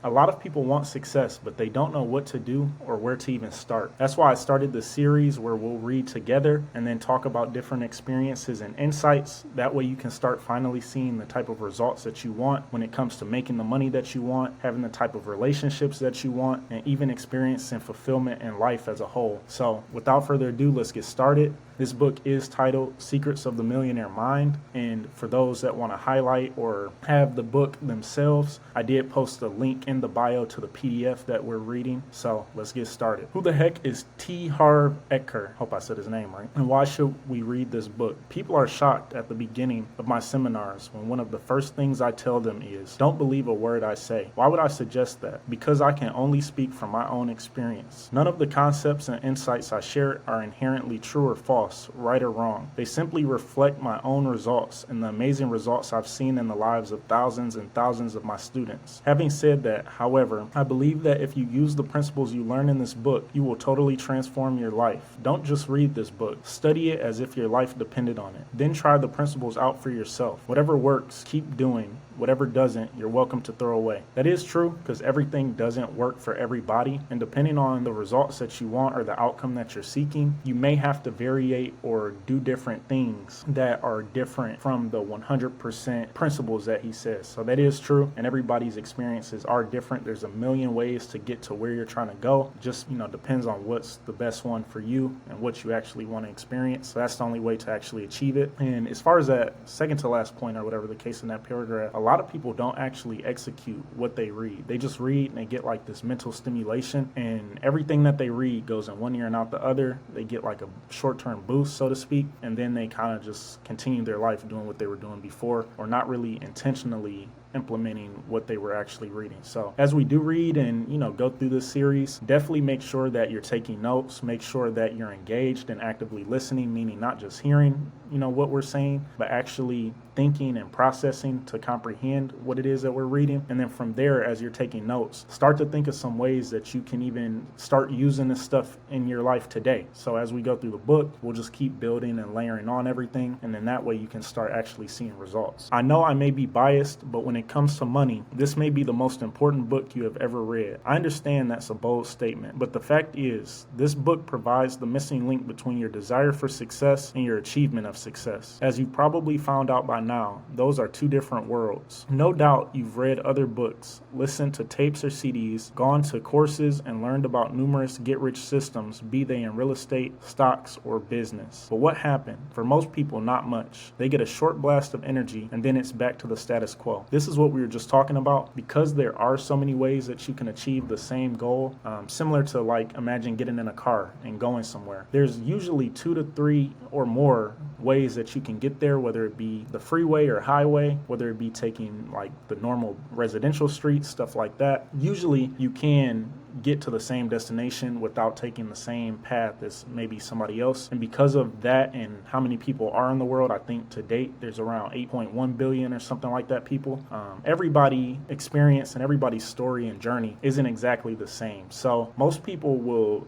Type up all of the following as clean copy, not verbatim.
A lot of people want success, but they don't know what to do or where to even start. That's why I started this series where we'll read together and then talk about different experiences and insights. That way you can start finally seeing the type of results that you want when it comes to making the money that you want, having the type of relationships that you want, and even experiencing fulfillment in life as a whole. So without further ado, let's get started. This book is titled Secrets of the Millionaire Mind, and for those that want to highlight or have the book themselves, I did post a link in the bio to the PDF that we're reading, so let's get started. Who the heck is Harv Eker? Hope I said his name right. And why should we read this book? People are shocked at the beginning of my seminars when one of the first things I tell them is, don't believe a word I say. Why would I suggest that? Because I can only speak from my own experience. None of the concepts and insights I share are inherently true or false, right or wrong. They simply reflect my own results and the amazing results I've seen in the lives of thousands and thousands of my students. Having said that, however, I believe that if you use the principles you learn in this book, you will totally transform your life. Don't just read this book. Study it as if your life depended on it. Then try the principles out for yourself. Whatever works, keep doing. Whatever doesn't, you're welcome to throw away. That is true because everything doesn't work for everybody, and depending on the results that you want or the outcome that you're seeking, you may have to variate or do different things that are different from the 100% principles that he says. So that is true, and everybody's experiences are different. There's a million ways to get to where you're trying to go. Just, depends on what's the best one for you and what you actually want to experience. So that's the only way to actually achieve it. And as far as that second to last point or whatever the case in that paragraph, a lot of people don't actually execute what they read. They just read and they get like this mental stimulation, and everything that they read goes in one ear and out the other. They get like a short-term boost, so to speak, and then they kind of just continue their life doing what they were doing before, or not really intentionally implementing what they were actually reading. So as we do read and go through this series, definitely make sure that you're taking notes. Make sure that you're engaged and actively listening, meaning not just hearing what we're saying, but actually thinking and processing to comprehend what it is that we're reading. And then from there, as you're taking notes, start to think of some ways that you can even start using this stuff in your life today. So as we go through the book, we'll just keep building and layering on everything, and then that way you can start actually seeing results. I know I may be biased, but when it comes to money, this may be the most important book you have ever read. I understand that's a bold statement, but the fact is, this book provides the missing link between your desire for success and your achievement of success. As you've probably found out by now, those are two different worlds. No doubt you've read other books, listened to tapes or CDs, gone to courses, and learned about numerous get-rich systems, be they in real estate, stocks, or business. But what happened? For most people, not much. They get a short blast of energy, and then it's back to the status quo. This is what we were just talking about. Because there are so many ways that you can achieve the same goal, similar to like imagine getting in a car and going somewhere. There's usually 2 to 3 or more ways that you can get there, whether it be the freeway or highway, whether it be taking like the normal residential streets, stuff like that. Usually you can get to the same destination without taking the same path as maybe somebody else. And because of that and how many people are in the world, I think to date there's around 8.1 billion or something like that people. Everybody's experience and everybody's story and journey isn't exactly the same. So most people will,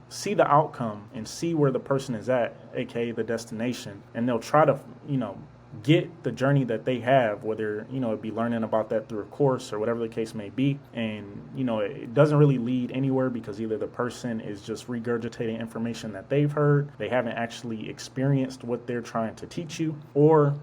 see the outcome and see where the person is at, aka the destination, and they'll try to, get the journey that they have, whether, it be learning about that through a course or whatever the case may be. And, it doesn't really lead anywhere because either the person is just regurgitating information that they've heard, they haven't actually experienced what they're trying to teach you, or,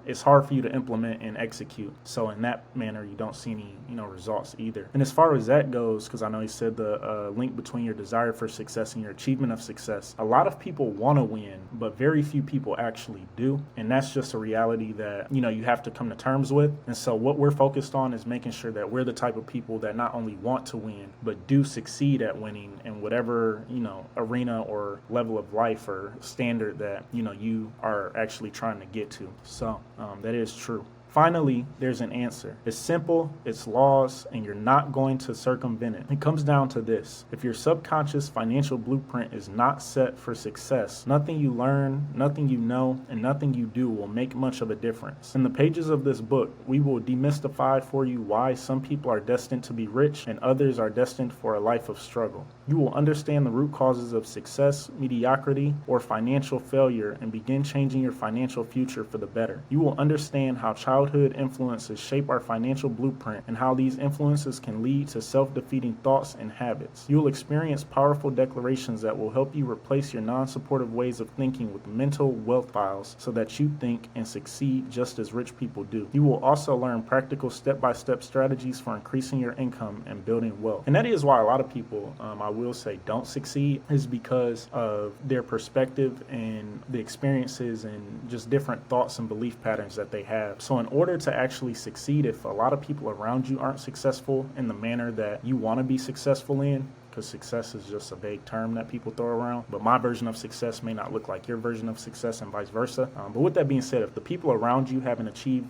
it's hard for you to implement and execute. So in that manner, you don't see any, results either. And as far as that goes, because I know he said the link between your desire for success and your achievement of success, a lot of people want to win, but very few people actually do. And that's just a reality that, you have to come to terms with. And so what we're focused on is making sure that we're the type of people that not only want to win, but do succeed at winning in whatever, arena or level of life or standard that, you are actually trying to get to. So that is true. Finally, there's an answer. It's simple, it's laws, and you're not going to circumvent it. It comes down to this. If your subconscious financial blueprint is not set for success, nothing you learn, nothing you know, and nothing you do will make much of a difference. In the pages of this book, we will demystify for you why some people are destined to be rich and others are destined for a life of struggle. You will understand the root causes of success, mediocrity, or financial failure and begin changing your financial future for the better. You will understand how childhood childhood influences shape our financial blueprint and how these influences can lead to self-defeating thoughts and habits. You'll experience powerful declarations that will help you replace your non-supportive ways of thinking with mental wealth files so that you think and succeed just as rich people do. You will also learn practical step-by-step strategies for increasing your income and building wealth. And that is why a lot of people, I will say, don't succeed, is because of their perspective and the experiences and just different thoughts and belief patterns that they have. So in order to actually succeed, if a lot of people around you aren't successful in the manner that you want to be successful in, because success is just a vague term that people throw around, but my version of success may not look like your version of success and vice versa. But with that being said, if the people around you haven't achieved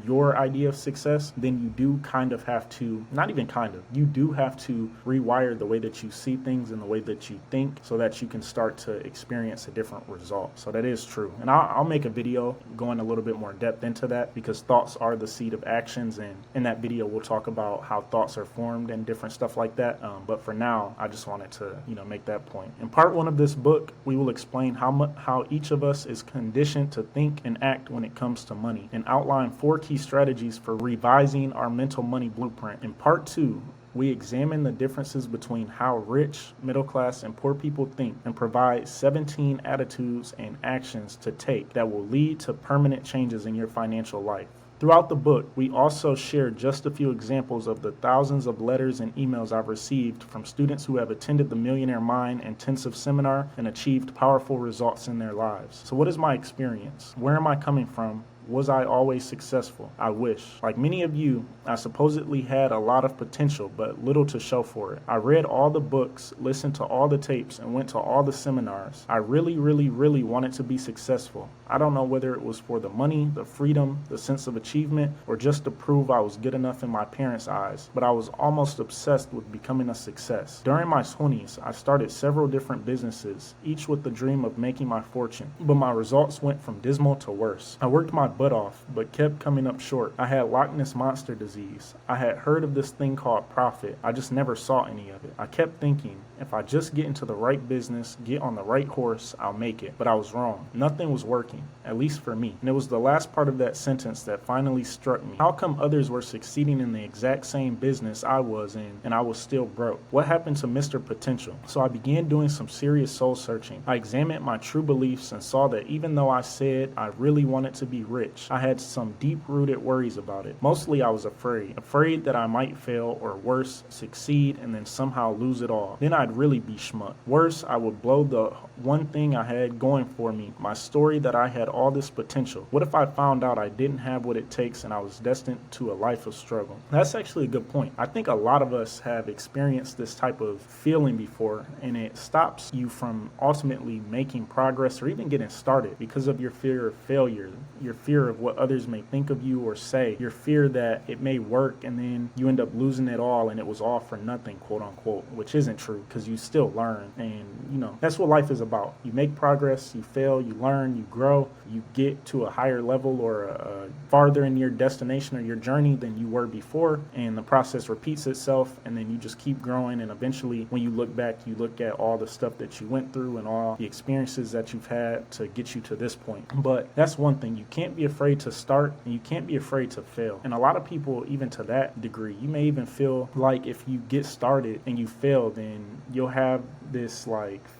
your idea of success, then you do kind of have to, not even kind of, you do have to rewire the way that you see things and the way that you think so that you can start to experience a different result. So that is true. And I'll make a video going a little bit more depth into that, because thoughts are the seed of actions. And in that video, we'll talk about how thoughts are formed and different stuff like that. But for now, I just wanted to, make that point. In part 1 of this book, we will explain how each of us is conditioned to think and act when it comes to money, and outline 4 key strategies for revising our mental money blueprint. In part 2, we examine the differences between how rich, middle class, and poor people think, and provide 17 attitudes and actions to take that will lead to permanent changes in your financial life. Throughout the book, we also share just a few examples of the thousands of letters and emails I've received from students who have attended the Millionaire Mind intensive seminar and achieved powerful results in their lives. So what is my experience? Where am I coming from? Was I always successful? I wish. Like many of you, I supposedly had a lot of potential, but little to show for it. I read all the books, listened to all the tapes, and went to all the seminars. I really, really, really wanted to be successful. I don't know whether it was for the money, the freedom, the sense of achievement, or just to prove I was good enough in my parents' eyes, but I was almost obsessed with becoming a success. During my 20s, I started several different businesses, each with the dream of making my fortune, but my results went from dismal to worse. I worked my butt off, but kept coming up short. I had Loch Ness Monster disease. I had heard of this thing called profit. I just never saw any of it. I kept thinking, if I just get into the right business, get on the right horse, I'll make it. But I was wrong. Nothing was working, at least for me. And it was the last part of that sentence that finally struck me. How come others were succeeding in the exact same business I was in, and I was still broke? What happened to Mr. Potential? So I began doing some serious soul searching. I examined my true beliefs and saw that even though I said I really wanted to be rich, I had some deep-rooted worries about it. Mostly I was afraid that I might fail, or worse, succeed and then somehow lose it all. Then I'd really be schmuck. Worse, I would blow the one thing I had going for me, my story that I had all this potential. What if I found out I didn't have what it takes and I was destined to a life of struggle? That's actually a good point. I think a lot of us have experienced this type of feeling before, and it stops you from ultimately making progress or even getting started because of your fear of failure, your fear of what others may think of you or say, your fear that it may work and then you end up losing it all and it was all for nothing, quote unquote, which isn't true because you still learn. And that's what life is about. You make progress, you fail, you learn, you grow, you get to a higher level or farther in your destination or your journey than you were before, and the process repeats itself, and then you just keep growing, and eventually when you look back, you look at all the stuff that you went through and all the experiences that you've had to get you to this point. But that's one thing. You can't be afraid to start, and you can't be afraid to fail. And a lot of people, even to that degree, you may even feel like if you get started and you fail, then you'll have this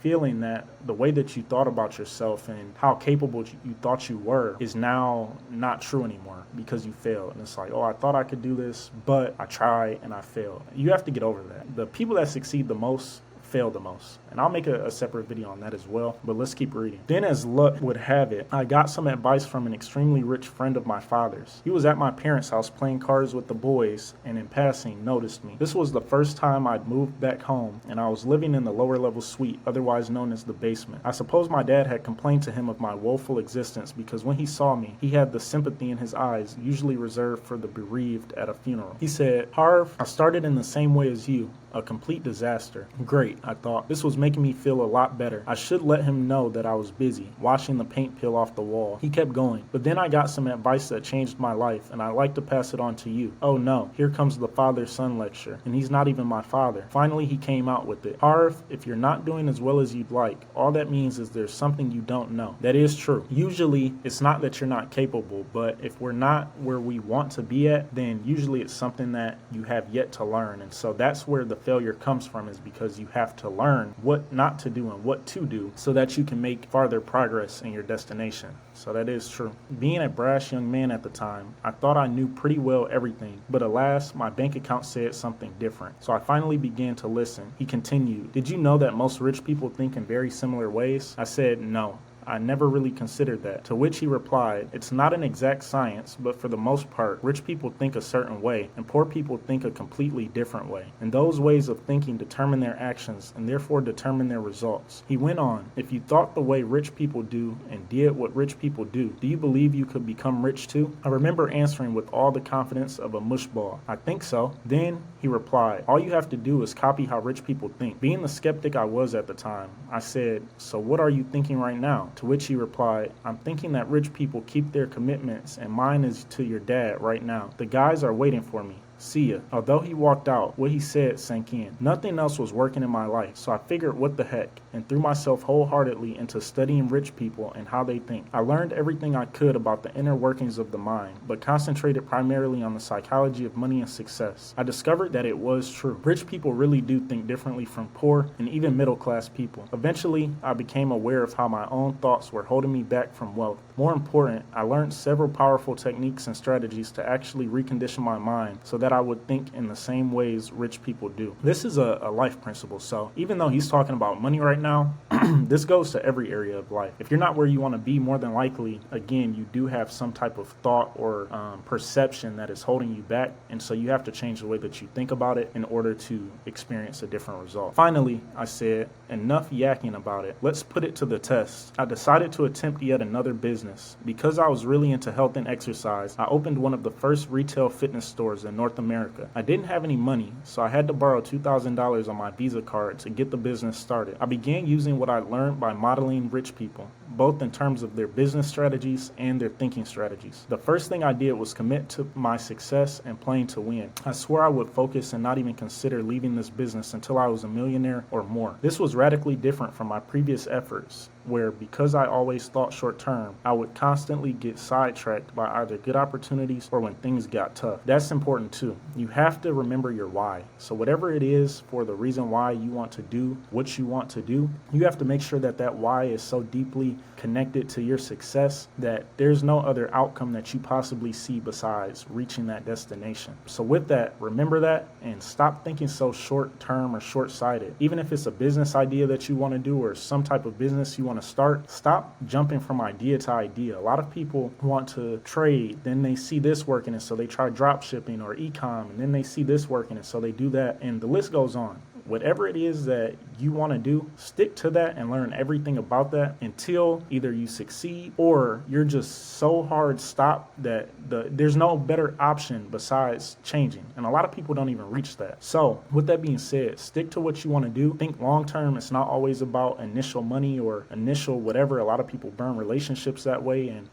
feeling that the way that you thought about yourself and how capable you thought you were is now not true anymore because you failed. And it's like, oh, I thought I could do this, but I tried and I failed. You have to get over that. The people that succeed the most fail the most. And I'll make a separate video on that as well, but let's keep reading. Then, as luck would have it, I got some advice from an extremely rich friend of my father's. He was at my parents' house playing cards with the boys and in passing noticed me. This was the first time I'd moved back home, and I was living in the lower level suite, otherwise known as the basement. I suppose my dad had complained to him of my woeful existence because when he saw me, he had the sympathy in his eyes usually reserved for the bereaved at a funeral. He said, "Harv, I started in the same way as you, a complete disaster. Great, I thought. This was making me feel a lot better. I should let him know that I was busy, watching the paint peel off the wall. He kept going. But then I got some advice that changed my life, and I'd like to pass it on to you. Oh no, here comes the father-son lecture, and he's not even my father. Finally, he came out with it. Harv, if you're not doing as well as you'd like, all that means is there's something you don't know. That is true. Usually, it's not that you're not capable, but if we're not where we want to be at, then usually it's something that you have yet to learn. And so that's where the failure comes from, is because you have to learn what not to do and what to do so that you can make farther progress in your destination. So that is true. Being a brash young man at the time, I thought I knew pretty well everything, but alas, my bank account said something different. So I finally began to listen. He continued, "Did you know that most rich people think in very similar ways?" I said, "No. I never really considered that." To which he replied, "It's not an exact science, but for the most part, rich people think a certain way, and poor people think a completely different way. And those ways of thinking determine their actions, and therefore determine their results." He went on, "If you thought the way rich people do, and did what rich people do you believe you could become rich too?" I remember answering with all the confidence of a mushball, "I think so." Then he replied, "All you have to do is copy how rich people think." Being the skeptic I was at the time, I said, "So what are you thinking right now?" To which he replied, "I'm thinking that rich people keep their commitments, and mine is to your dad right now. The guys are waiting for me. See ya." Although he walked out, what he said sank in. Nothing else was working in my life, so I figured what the heck, and threw myself wholeheartedly into studying rich people and how they think. I learned everything I could about the inner workings of the mind, but concentrated primarily on the psychology of money and success. I discovered that it was true. Rich people really do think differently from poor and even middle-class people. Eventually, I became aware of how my own thoughts were holding me back from wealth. More important, I learned several powerful techniques and strategies to actually recondition my mind so that I would think in the same ways rich people do. This is a life principle, so even though he's talking about money right now, this goes to every area of life. If you're not where you want to be, more than likely, again, you do have some type of thought or perception that is holding you back, and so you have to change the way that you think about it in order to experience a different result. Finally, I said, enough yakking about it. Let's put it to the test. I decided to attempt yet another business. Because I was really into health and exercise, I opened one of the first retail fitness stores in North America. I didn't have any money, so I had to borrow $2,000 on my Visa card to get the business started. I began using what I learned by modeling rich people, both in terms of their business strategies and their thinking strategies. The first thing I did was commit to my success and playing to win. I swore I would focus and not even consider leaving this business until I was a millionaire or more. This was radically different from my previous efforts, where because I always thought short term, I would constantly get sidetracked by either good opportunities or when things got tough. That's important too. You have to remember your why. So whatever it is for the reason why you want to do what you want to do, you have to make sure that that why is so deeply connected to your success that there's no other outcome that you possibly see besides reaching that destination. So with that, remember that and stop thinking so short term or short sighted. Even if it's a business idea that you want to do or some type of business you want to start, stop jumping from idea to idea. A lot of people want to trade, then they see this working and so they try drop shipping or e-com, and then they see this working and so they do that, and the list goes on. Whatever it is that you want to do, stick to that and learn everything about that until either you succeed or you're just so hard stopped that there's no better option besides changing. And a lot of people don't even reach that. So with that being said, stick to what you want to do. Think long term. It's not always about initial money or initial whatever. A lot of people burn relationships that way. And,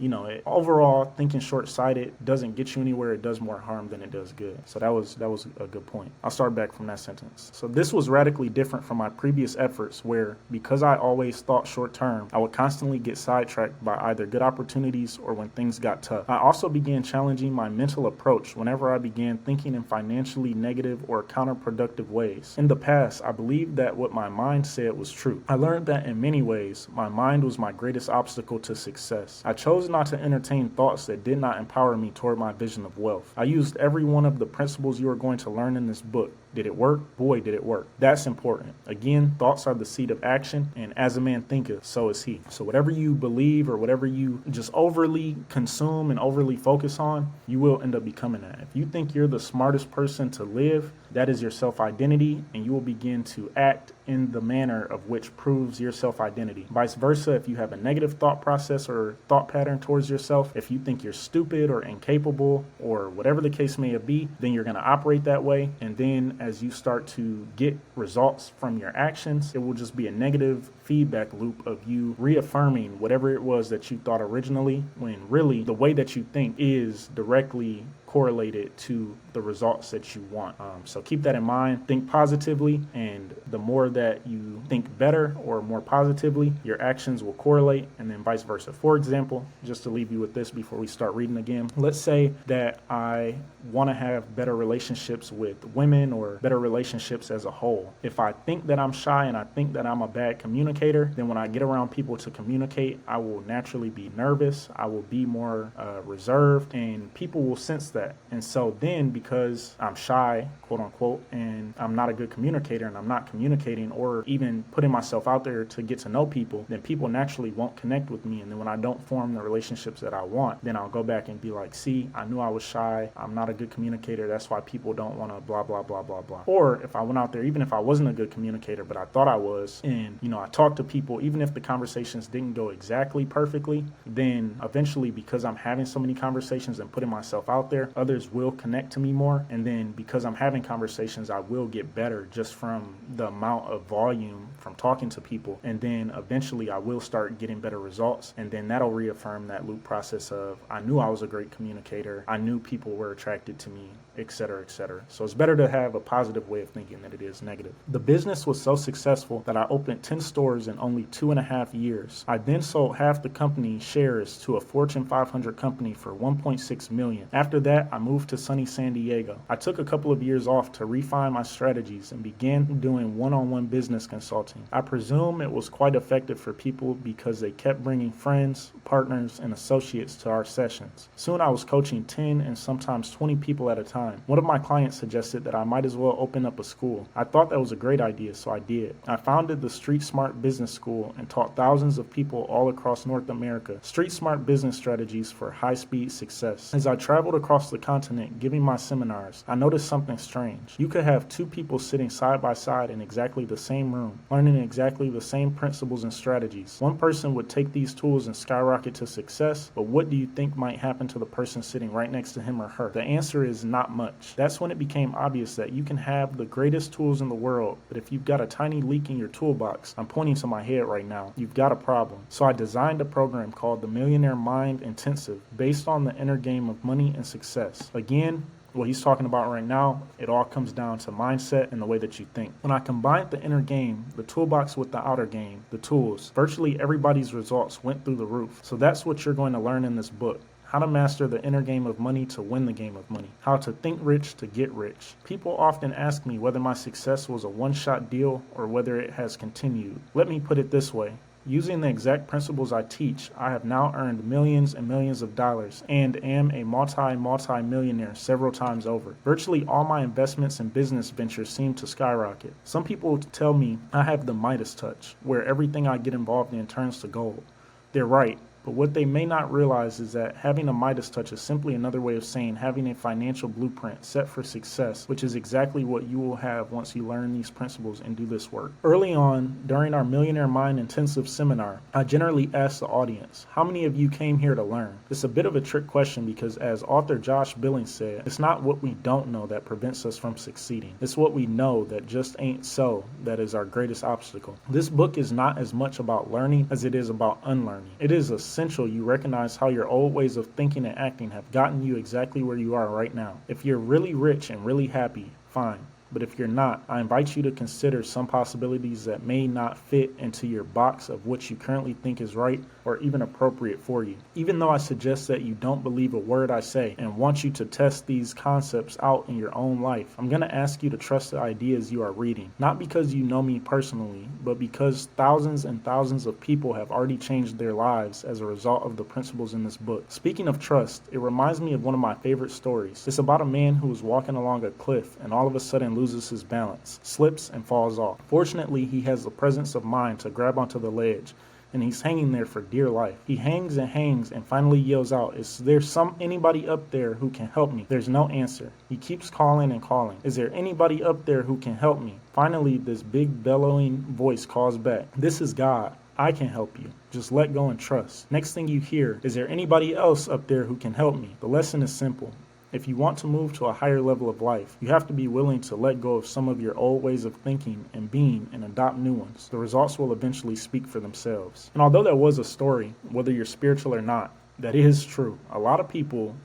overall, thinking short-sighted doesn't get you anywhere. It does more harm than it does good. So that was a good point. I'll start back from that sentence. So this was radically different from my previous efforts where, because I always thought short term, I would constantly get sidetracked by either good opportunities or when things got tough. I also began challenging my mental approach whenever I began thinking in financially negative or counterproductive ways. In the past, I believed that what my mind said was true. I learned that in many ways, my mind was my greatest obstacle to success. I chose not to entertain thoughts that did not empower me toward my vision of wealth. I used every one of the principles you are going to learn in this book. Did it work? Boy, did it work. That's important. Again, thoughts are the seed of action, and as a man thinketh, so is he. So whatever you believe or whatever you just overly consume and overly focus on, you will end up becoming that. If you think you're the smartest person to live, that is your self-identity, and you will begin to act in the manner of which proves your self-identity. Vice versa, if you have a negative thought process or thought pattern towards yourself, if you think you're stupid or incapable or whatever the case may be, then you're going to operate that way, and then as you start to get results from your actions, it will just be a negative feedback loop of you reaffirming whatever it was that you thought originally, when really the way that you think is directly correlated to the results that you want. So keep that in mind. Think positively, and the more that you think better or more positively, your actions will correlate, and then vice versa. For example, just to leave you with this before we start reading again, let's say that I want to have better relationships with women or better relationships as a whole. If I think that I'm shy and I think that I'm a bad communicator, then when I get around people to communicate, I will naturally be nervous. I will be more reserved, and people will sense that. And so then, because I'm shy, quote unquote, and I'm not a good communicator and I'm not communicating or even putting myself out there to get to know people, then people naturally won't connect with me. And then when I don't form the relationships that I want, then I'll go back and be like, see, I knew I was shy. I'm not a good communicator. That's why people don't want to blah, blah, blah, blah, blah. Or if I went out there, even if I wasn't a good communicator, but I thought I was, and, I talked to people, even if the conversations didn't go exactly perfectly, then eventually, because I'm having so many conversations and putting myself out there, others will connect to me more. And then because I'm having conversations, I will get better just from the amount of volume from talking to people. And then eventually I will start getting better results. And then that'll reaffirm that loop process of, I knew I was a great communicator. I knew people were attracted to me, et cetera, et cetera. So it's better to have a positive way of thinking than it is negative. The business was so successful that I opened 10 stores in only 2.5 years. I then sold half the company shares to a Fortune 500 company for $1.6 million. After that, I moved to sunny San Diego. I took a couple of years off to refine my strategies and began doing one-on-one business consulting. I presume it was quite effective for people because they kept bringing friends, partners, and associates to our sessions. Soon I was coaching 10 and sometimes 20 people at a time. One of my clients suggested that I might as well open up a school. I thought that was a great idea, so I did. I founded the Street Smart Business School and taught thousands of people all across North America street smart business strategies for high-speed success. As I traveled across the continent giving my seminars, I noticed something strange. You could have two people sitting side by side in exactly the same room, learning exactly the same principles and strategies. One person would take these tools and skyrocket to success, but what do you think might happen to the person sitting right next to him or her? The answer is not much. That's when it became obvious that you can have the greatest tools in the world, but if you've got a tiny leak in your toolbox, I'm pointing to my head right now, you've got a problem. So I designed a program called the Millionaire Mind Intensive based on the inner game of money and success. Again, what he's talking about right now, it all comes down to mindset and the way that you think. When I combined the inner game, the toolbox with the outer game, the tools, virtually everybody's results went through the roof. So that's what you're going to learn in this book. How to master the inner game of money to win the game of money. How to think rich to get rich. People often ask me whether my success was a one-shot deal or whether it has continued. Let me put it this way. Using the exact principles I teach, I have now earned millions and millions of dollars and am a multi-millionaire several times over. Virtually all my investments and business ventures seem to skyrocket. Some people tell me I have the Midas touch, where everything I get involved in turns to gold. They're right. But what they may not realize is that having a Midas touch is simply another way of saying having a financial blueprint set for success, which is exactly what you will have once you learn these principles and do this work. Early on, during our Millionaire Mind Intensive seminar, I generally asked the audience, how many of you came here to learn? It's a bit of a trick question because, as author Josh Billings said, it's not what we don't know that prevents us from succeeding. It's what we know that just ain't so that is our greatest obstacle. This book is not as much about learning as it is about unlearning. It is essential you recognize how your old ways of thinking and acting have gotten you exactly where you are right now. If you're really rich and really happy, fine. But if you're not, I invite you to consider some possibilities that may not fit into your box of what you currently think is right or even appropriate for you. Even though I suggest that you don't believe a word I say and want you to test these concepts out in your own life, I'm going to ask you to trust the ideas you are reading. Not because you know me personally, but because thousands and thousands of people have already changed their lives as a result of the principles in this book. Speaking of trust, it reminds me of one of my favorite stories. It's about a man who was walking along a cliff and all of a sudden loses his balance, slips, and falls off. Fortunately, he has the presence of mind to grab onto the ledge, and he's hanging there for dear life. He hangs and finally yells out, "Is there anybody up there who can help me?" There's no answer. He keeps calling and calling. "Is there anybody up there who can help me?" Finally, this big bellowing voice calls back, "This is God. I can help you. Just let go and trust." Next thing you hear, "Is there anybody else up there who can help me?" The lesson is simple. If you want to move to a higher level of life, you have to be willing to let go of some of your old ways of thinking and being and adopt new ones. The results will eventually speak for themselves. And although that was a story, whether you're spiritual or not, that is true. A lot of people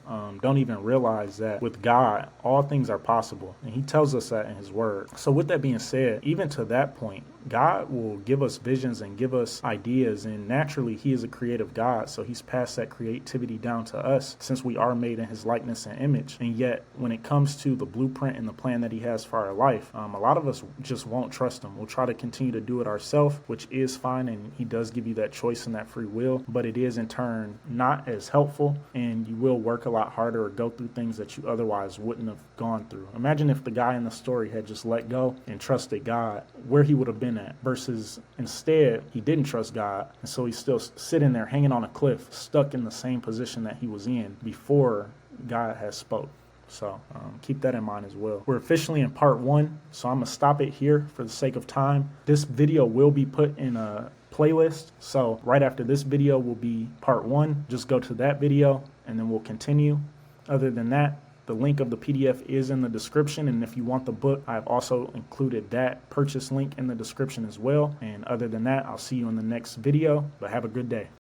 don't even realize that with God, all things are possible. And he tells us that in his word. So with that being said, even to that point, God will give us visions and give us ideas. And naturally, he is a creative God. So he's passed that creativity down to us since we are made in his likeness and image. And yet, when it comes to the blueprint and the plan that he has for our life, a lot of us just won't trust him. We'll try to continue to do it ourselves, which is fine. And he does give you that choice and that free will. But it is in turn not as helpful, and you will work a lot harder or go through things that you otherwise wouldn't have gone through. Imagine if the guy in the story had just let go and trusted God, where he would have been at, versus instead he didn't trust God, and so he's still sitting there hanging on a cliff, stuck in the same position that he was in before God has spoke. So keep that in mind as well. We're officially in part 1, so I'm going to stop it here for the sake of time. This video will be put in a playlist, so right after this video will be part 1. Just go to that video and then we'll continue. Other than that, the link of the PDF is in the description, and if you want the book, I've also included that purchase link in the description as well. And other than that, I'll see you in the next video, but have a good day.